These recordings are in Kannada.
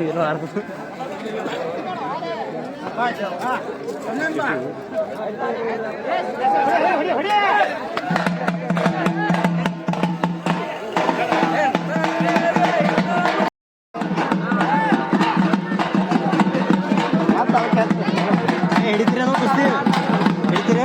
ಏನೋ ಅರ್ಧ ಹಿಡಿತೀರ ಕುಸ್ತಿ ಹಿಡಿತೀರ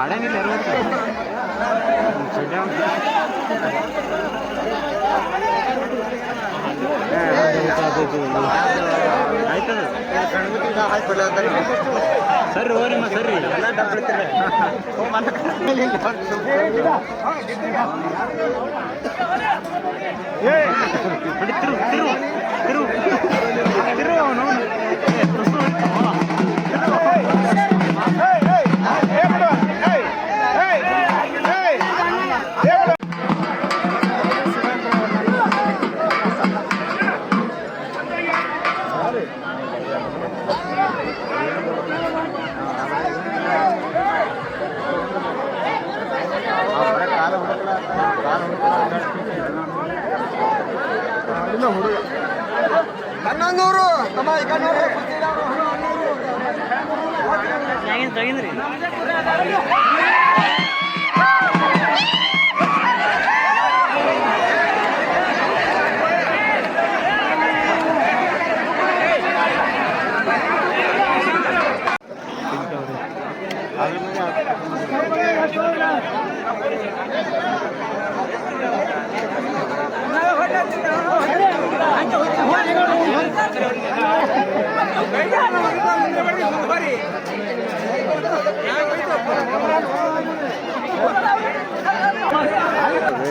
ಆಡಂಗಿಲ್ಲ ಆಯ್ತದ ಸರಿ ಹೋರಿಮ್ಮ ಸರಿ ಎಲ್ಲ ಡಬ್ಬಿಡ್ತೀರ ತಿರು ಅವನು ಹನ್ನೊಂದೂರು ತೆಗಿದ್ರಿ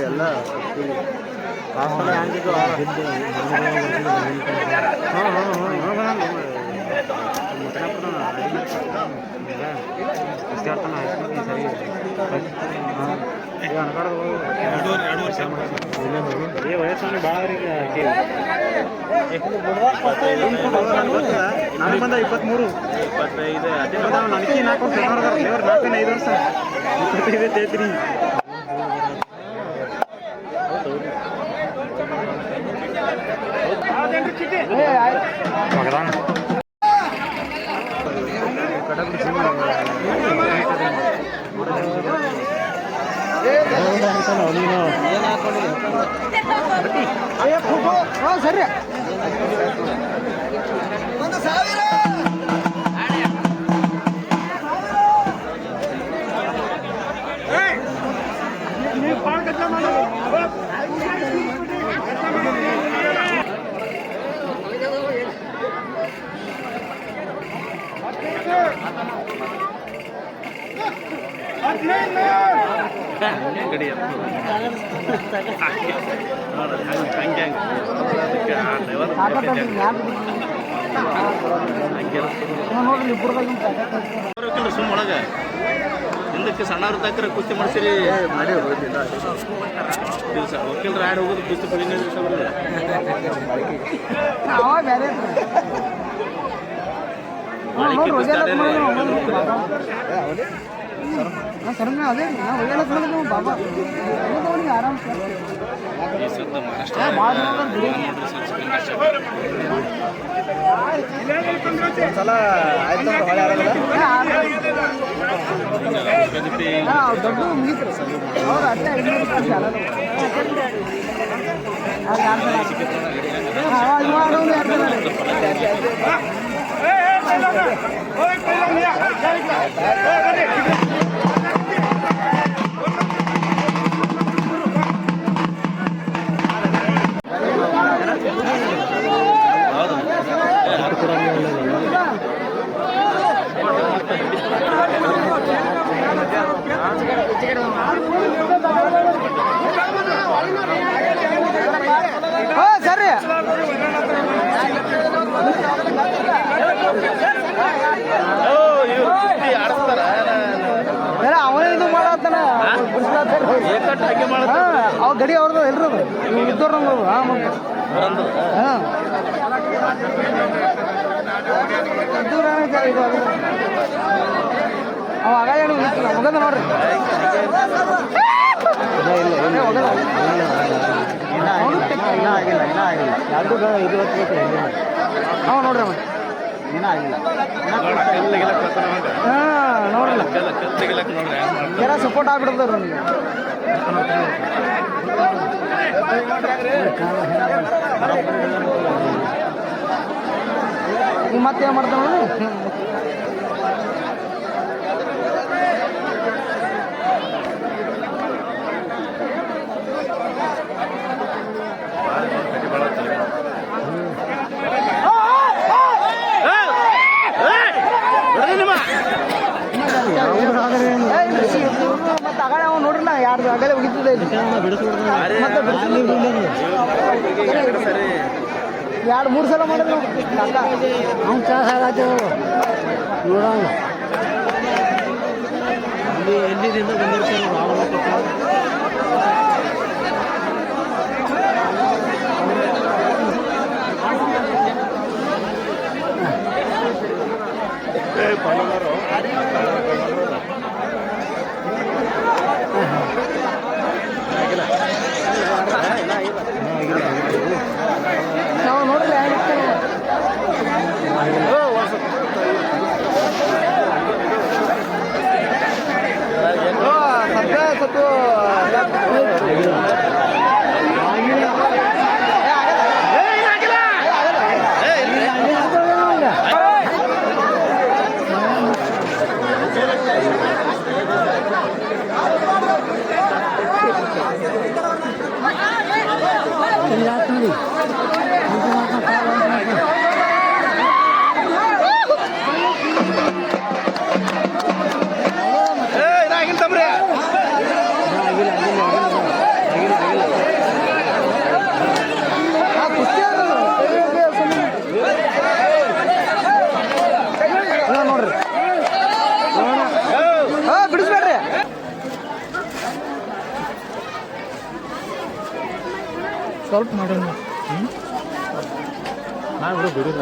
ಎಲ್ಲ ವಯಸ್ಸು ಭಾಳ ನಾನು ಬಂದ 23 25 ನನಗೆ 4 ವರ್ಷ 4 5 ವರ್ಷ 25 ತೇತ್ರಿ ಸರಿ ಗಡಿ ಸುಮ್ಮ ಒಳಗೆ ಹಿಂದಕ್ಕೆ ಸಣ್ಣವ್ರ ತಕ್ರ ಕುಸ್ತಿ ಮಾಡ್ಸಿರಿ ವಕೀಲರ ಆಡ್ ಹೋಗೋದು ಕುಸ್ತಿ ಪಡಿನ ಅದೇ ಬಾಬಾ ಆರಾಮ್ ಸಲ ಆಯ್ತು ಹೊಳೆ ದೊಡ್ಡ ಮುಗಿತ್ರು ಅವ್ರು ಅಷ್ಟೇ 500 ಸರಿ ಅವನೇ ಇದು ಮಾಡತ್ತಾನ ಅವ್ ಗಡಿ ಅವ್ರದ್ದು ಎಲ್ರು ಇದ್ದವ್ರ ಅವ ಆಗ ಏನು ಹೋಗದ ನೋಡ್ರಿ ಅವ ನೋಡ್ರಿ ಅವ ಏನೂ ಆಗಿಲ್ಲ ನೋಡ್ರಲ್ಲ ಯಾರ ಸಪೋರ್ಟ್ ಆಗ್ಬಿಡ್ತಾರ ಈಗ ಮತ್ತೇನು ಮಾಡ್ತಾನ ಮತ್ತೆ ಅಗಡೆ ಅವ ನೋಡ್ರಿಲ್ಲ ಯಾರ್ದು ಅಗಲೆ ಹೋಗಿದ್ದೆ ಎರಡು ಮೂರು ಸಲ ಮಾಡಿದ್ರು ಅವ್ನು ತ್ರಾಸ ಆಗತ್ತೆ ನೋಡೋಣ ಎಲ್ಲಿದಿಂದ ಬಂದಿರ್ತಾರೆ ನಾವು ನೋಡ್ರಿ ಬಿಡಿಸ್ಬೇಡ್ರಿ ಸ್ವಲ್ಪ ಮಾಡೋಣ ನಾನು ಬಿಡುದ